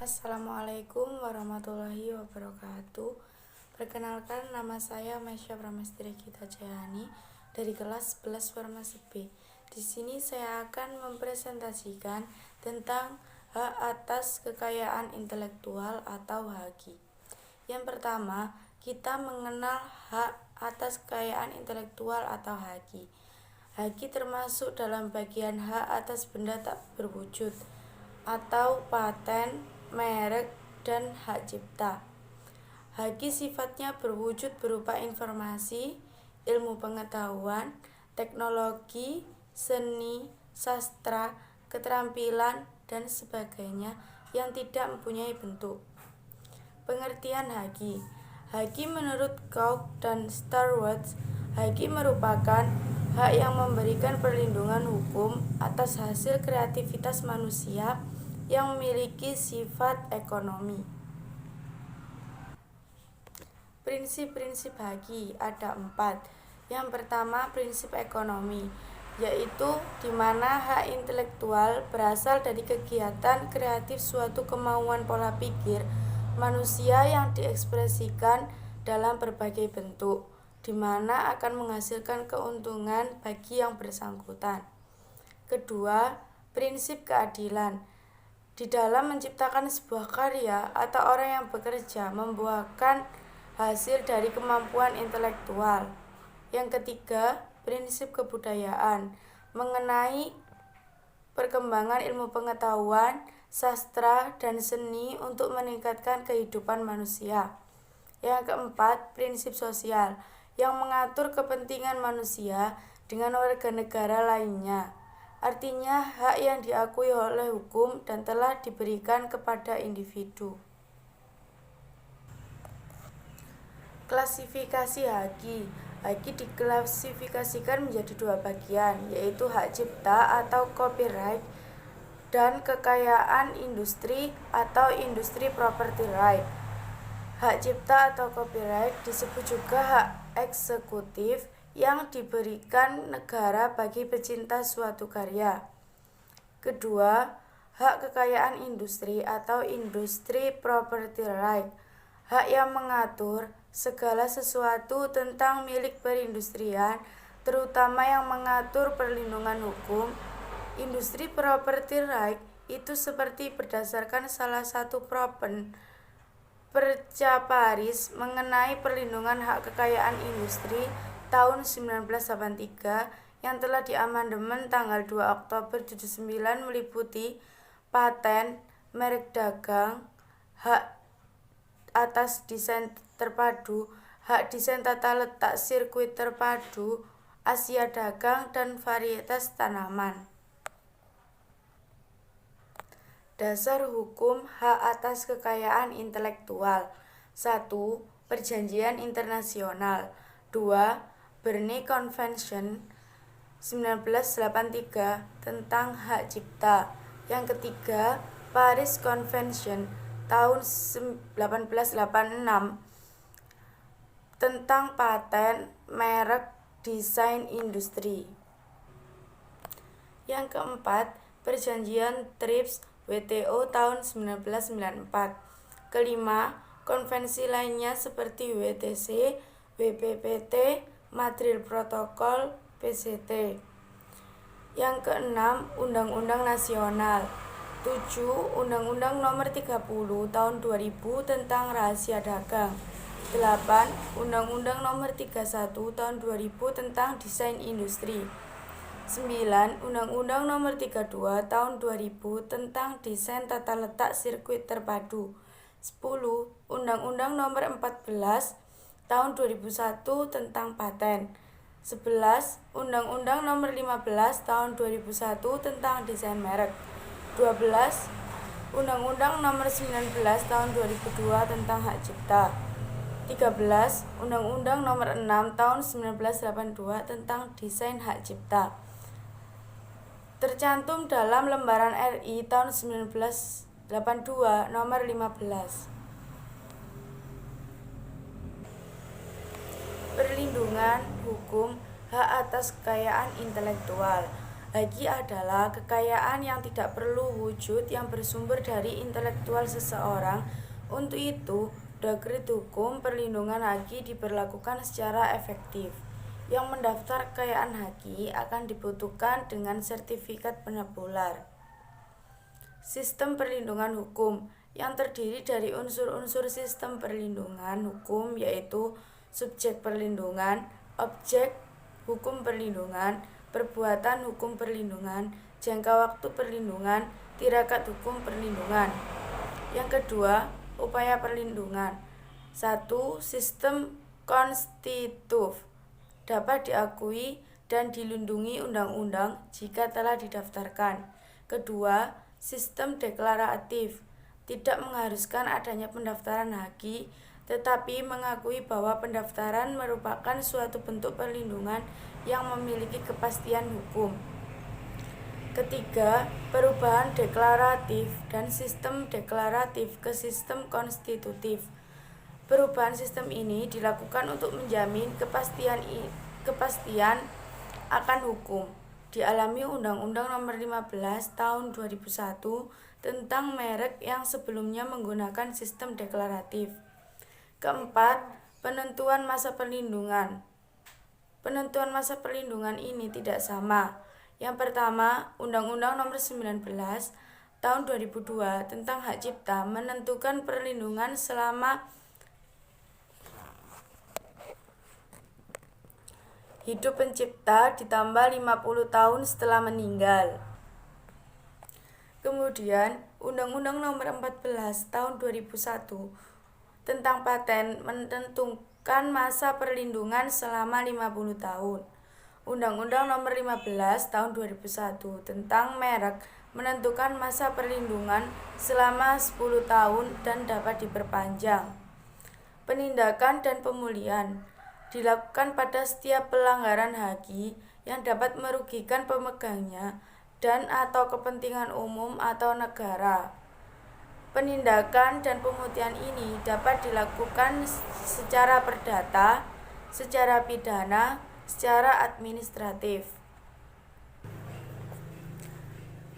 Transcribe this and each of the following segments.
Assalamualaikum warahmatullahi wabarakatuh. Perkenalkan, nama saya Mesya Pramestri Gita Jayani dari kelas 11 Farmasi B. Di sini saya akan mempresentasikan tentang hak atas kekayaan intelektual atau HAKI. Yang pertama, kita mengenal hak atas kekayaan intelektual atau HAKI. HAKI termasuk dalam bagian hak atas benda tak berwujud atau paten, merek, dan hak cipta. HAKI sifatnya berwujud berupa informasi, ilmu pengetahuan, teknologi, seni, sastra, keterampilan, dan sebagainya yang tidak mempunyai bentuk. Pengertian HAKI. HAKI menurut Cook dan Starwood, HAKI merupakan hak yang memberikan perlindungan hukum atas hasil kreativitas manusia yang memiliki sifat ekonomi. Prinsip-prinsip HAKI ada 4. Yang pertama, prinsip ekonomi, yaitu di mana hak intelektual berasal dari kegiatan kreatif suatu kemauan pola pikir manusia yang diekspresikan dalam berbagai bentuk, di mana akan menghasilkan keuntungan bagi yang bersangkutan. Kedua, prinsip keadilan. Di dalam menciptakan sebuah karya atau orang yang bekerja membuahkan hasil dari kemampuan intelektual. Yang ketiga, prinsip kebudayaan mengenai perkembangan ilmu pengetahuan, sastra, dan seni untuk meningkatkan kehidupan manusia. Yang keempat, prinsip sosial yang mengatur kepentingan manusia dengan warga negara lainnya. Artinya hak yang diakui oleh hukum dan telah diberikan kepada individu. Klasifikasi HAKI. HAKI diklasifikasikan menjadi 2 bagian, yaitu hak cipta atau copyright dan kekayaan industri atau industri property right. Hak cipta atau copyright disebut juga hak eksekutif yang diberikan negara bagi pecinta suatu karya. Kedua, hak kekayaan industri atau industri property right, hak yang mengatur segala sesuatu tentang milik perindustrian, terutama yang mengatur perlindungan hukum. Industri property right itu seperti berdasarkan salah satu propen Perca Paris mengenai perlindungan hak kekayaan industri tahun 1983 yang telah diamandemen tanggal 2 Oktober 79 meliputi paten, merek dagang, hak atas desain terpadu, hak desain tata letak sirkuit terpadu, Asia dagang, dan varietas tanaman. Dasar hukum hak atas kekayaan intelektual. 1. Perjanjian internasional. 2. Berne Convention 1983 tentang hak cipta. Yang ketiga, Paris Convention tahun 1886 tentang paten, merek, desain industri. Yang keempat, Perjanjian TRIPS WTO tahun 1994. Kelima, konvensi lainnya seperti WTC, WPPT, Madrid Protokol, PCT. Yang keenam, Undang-Undang Nasional. 7. Undang-Undang Nomor 30 Tahun 2000 tentang Rahasia Dagang. 8. Undang-Undang Nomor 31 Tahun 2000 tentang Desain Industri. 9. Undang-Undang Nomor 32 Tahun 2000 tentang Desain Tata Letak Sirkuit Terpadu. 10. Undang-Undang Nomor 14 Tahun 2001 tentang Paten. 11. Undang-Undang Nomor 15 Tahun 2001 tentang Desain Merek. 12. Undang-Undang Nomor 19 Tahun 2002 tentang Hak Cipta. 13. Undang-Undang Nomor 6 Tahun 1982 tentang Desain Hak Cipta. Tercantum dalam Lembaran RI tahun 1982 nomor 15. Perlindungan hukum hak atas kekayaan intelektual. Haki adalah kekayaan yang tidak perlu wujud yang bersumber dari intelektual seseorang. Untuk itu, doktrin hukum perlindungan haki diberlakukan secara efektif. Yang mendaftar kekayaan haki akan dibutuhkan dengan sertifikat penebular. Sistem perlindungan hukum yang terdiri dari unsur-unsur sistem perlindungan hukum yaitu subjek perlindungan, objek hukum perlindungan, perbuatan hukum perlindungan, jangka waktu perlindungan, tirakat hukum perlindungan. Yang kedua, upaya perlindungan. 1. Sistem konstitutif dapat diakui dan dilindungi undang-undang jika telah didaftarkan. Kedua, sistem deklaratif tidak mengharuskan adanya pendaftaran haki, tetapi mengakui bahwa pendaftaran merupakan suatu bentuk perlindungan yang memiliki kepastian hukum. Ketiga, perubahan deklaratif dan sistem deklaratif ke sistem konstitutif. Perubahan sistem ini dilakukan untuk menjamin kepastian akan hukum. Dialami Undang-Undang Nomor 15 Tahun 2001 tentang merek yang sebelumnya menggunakan sistem deklaratif. Keempat, penentuan masa perlindungan. Penentuan masa perlindungan ini tidak sama. Yang pertama, Undang-Undang Nomor 19 Tahun 2002 tentang Hak Cipta menentukan perlindungan selama hidup pencipta ditambah 50 tahun setelah meninggal. Kemudian, Undang-Undang Nomor 14 Tahun 2001 tentang paten menentukan masa perlindungan selama 50 tahun. Undang-Undang Nomor 15 Tahun 2001 tentang merek menentukan masa perlindungan selama 10 tahun dan dapat diperpanjang. Penindakan dan pemulihan dilakukan pada setiap pelanggaran haki yang dapat merugikan pemegangnya dan atau kepentingan umum atau negara. Penindakan dan pemutihan ini dapat dilakukan secara perdata, secara pidana, secara administratif.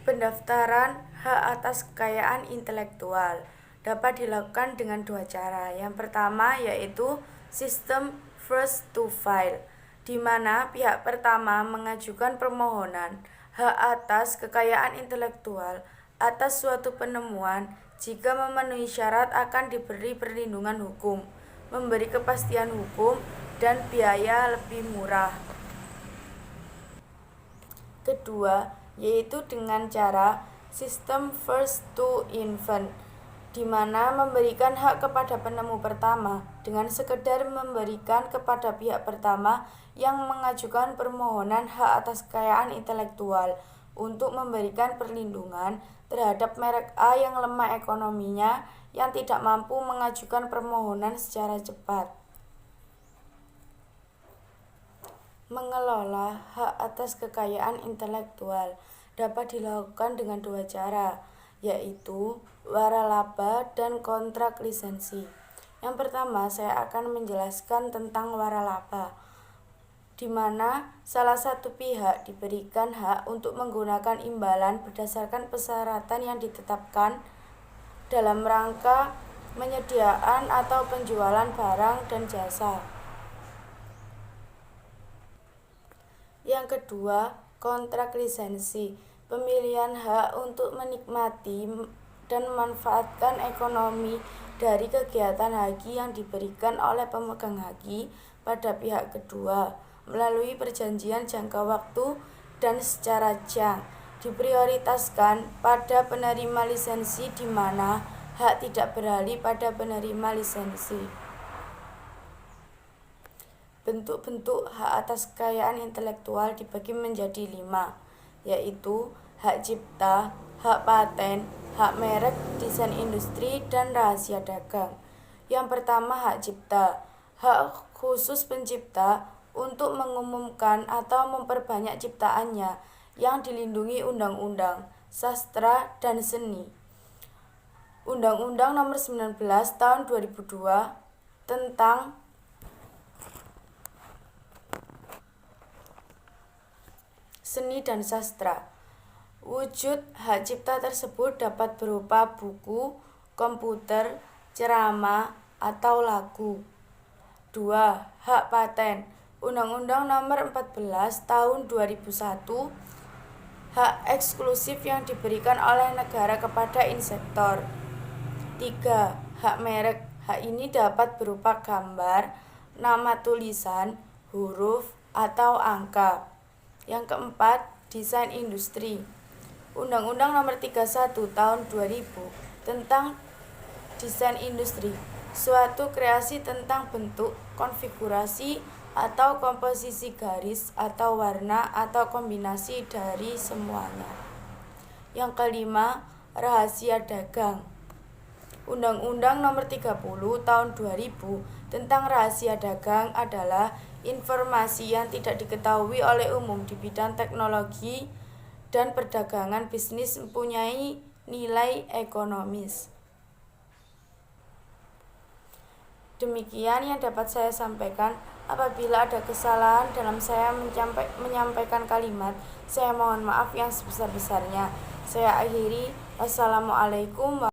Pendaftaran hak atas kekayaan intelektual dapat dilakukan dengan dua cara. Yang pertama yaitu sistem first to file, di mana pihak pertama mengajukan permohonan hak atas kekayaan intelektual atas suatu penemuan. Jika memenuhi syarat akan diberi perlindungan hukum, memberi kepastian hukum, dan biaya lebih murah. Kedua, yaitu dengan cara sistem first to invent, di mana memberikan hak kepada penemu pertama dengan sekedar memberikan kepada pihak pertama yang mengajukan permohonan hak atas kekayaan intelektual untuk memberikan perlindungan terhadap merek A yang lemah ekonominya yang tidak mampu mengajukan permohonan secara cepat. Mengelola hak atas kekayaan intelektual dapat dilakukan dengan dua cara, yaitu waralaba dan kontrak lisensi. Yang pertama, saya akan menjelaskan tentang waralaba, di mana salah satu pihak diberikan hak untuk menggunakan imbalan berdasarkan persyaratan yang ditetapkan dalam rangka penyediaan atau penjualan barang dan jasa. Yang kedua, kontrak lisensi, pemilihan hak untuk menikmati dan memanfaatkan ekonomi dari kegiatan haki yang diberikan oleh pemegang haki pada pihak kedua melalui perjanjian jangka waktu dan secara jang, diprioritaskan pada penerima lisensi di mana hak tidak beralih pada penerima lisensi. Bentuk-bentuk hak atas kekayaan intelektual dibagi menjadi 5, yaitu hak cipta, hak paten, hak merek, desain industri, dan rahasia dagang. Yang pertama, hak cipta. Hak khusus pencipta untuk mengumumkan atau memperbanyak ciptaannya yang dilindungi undang-undang, sastra, dan seni. Undang-Undang Nomor 19 Tahun 2002 tentang seni dan sastra. Wujud hak cipta tersebut dapat berupa buku, komputer, ceramah, atau lagu. 2. Hak paten. Undang-Undang Nomor 14 Tahun 2001, hak eksklusif yang diberikan oleh negara kepada insektor. 3. Hak merek. Hak ini dapat berupa gambar, nama tulisan, huruf, atau angka. Yang keempat, desain industri. Undang-Undang Nomor 31 Tahun 2000 tentang desain industri, suatu kreasi tentang bentuk, konfigurasi, atau komposisi garis atau warna atau kombinasi dari semuanya. Yang kelima, rahasia dagang. Undang-Undang Nomor 30 Tahun 2000 tentang rahasia dagang adalah informasi yang tidak diketahui oleh umum di bidang teknologi dan perdagangan bisnis mempunyai nilai ekonomis. Demikian yang dapat saya sampaikan. Apabila ada kesalahan dalam saya menyampaikan kalimat, saya mohon maaf yang sebesar-besarnya. Saya akhiri. Wassalamualaikum warahmatullahi wabarakatuh.